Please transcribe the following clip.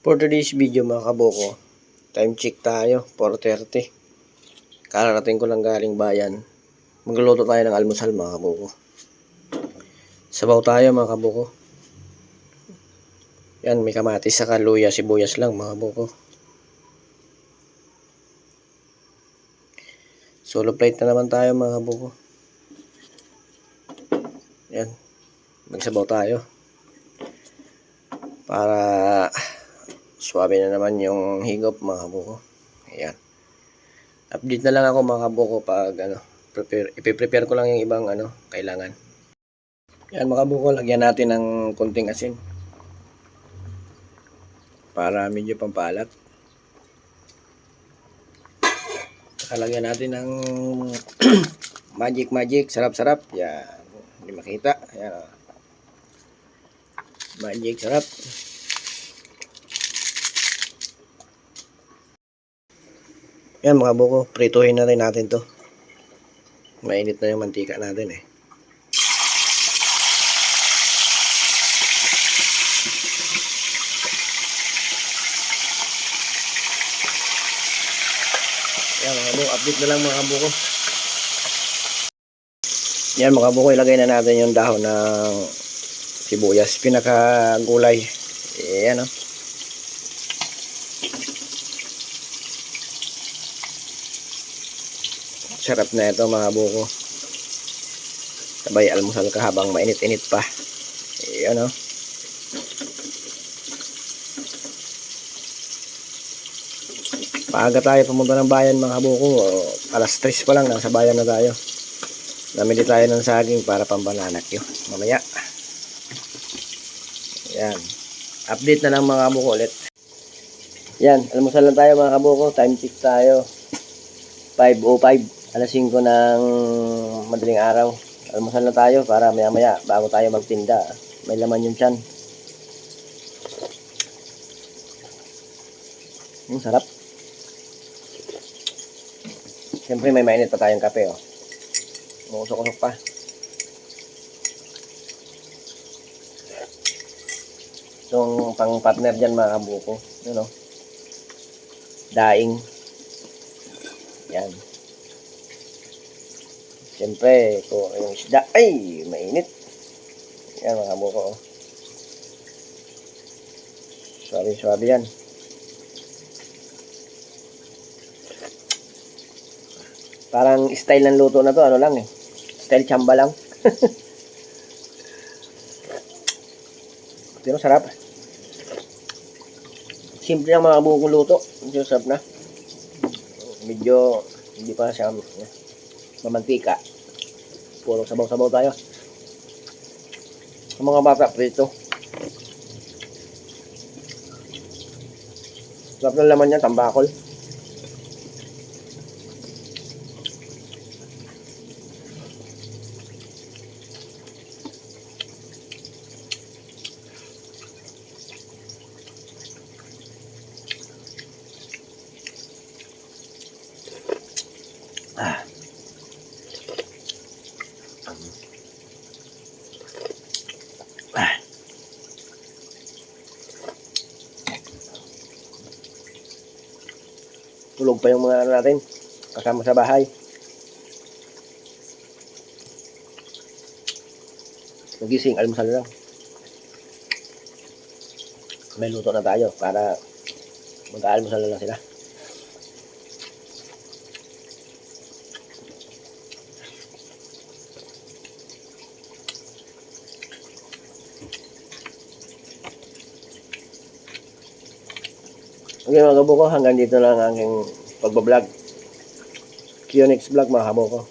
For today's video mga kaboko, time check tayo, 4:30. Kararating ko lang galing bayan. Magluluto tayo ng almusal mga kaboko. Sabaw tayo mga kaboko. Yan, may kamatis saka luya, sibuyas lang mga kaboko. Solo plate na naman tayo mga kaboko. Yan, magsabaw tayo. Para suwabe na naman yung higop mga kaboko. Ayan. Update na lang ako mga kaboko pag ipiprepare ko lang yung ibang kailangan. Yan mga kaboko, lagyan natin ng konting asin. Para medyo pampalat. Saka lagyan natin ng magic, sarap-sarap. Yan. Hindi makita. Yan. Magic, sarap. Yan mga buko, prituhin na rin natin to. Mainit na yung mantika natin eh. Yan mga buko, update na lang mga buko. Yan mga buko, ilagay na natin yung dahon ng sibuyas, pinakagulay. Yan o. Sarap na ito mga buko. Sabay almusal ka habang mainit-init pa. Ayan o. Paaga tayo pumunta ng bayan mga buko. Alas 3 pa lang nasa bayan na tayo. Namili tayo ng saging para pambananak yun. Mamaya. Ayan. Update na lang mga buko ulit. Yan. Almusal lang tayo mga buko. Time check tayo. 5:05. Alas 5 ng madaling araw. Almusal na tayo para maya-maya bago tayo magtinda. May laman yung tiyan. Sarap. Siyempre may mainit pa tayong kape. Oh. Umusok-usok pa. Itong pang partner dyan mga kabuko. Yun o. Daing. Yan. Siyempre, kung yung isda, ay, mainit. Yan mga buko. Suwabe-suwabe yan. Parang style ng luto na to, ano lang eh. Style chamba lang. Pero sarap. Simple ang mga buko luto. Medyo sarap na. Medyo, hindi pa siya mamantika. Puro sabaw-sabaw tayo. Ang mga bata prito. Sarap ng laman niya, tambakol. Tulog pa yung mga natin kasama sa bahay. Nagising, almusal lang. May luto na tayo para mag-almusal na lang sila. Okay mga kabuko, hanggang dito lang ang aking pagbablog. See you next vlog mga kabuko.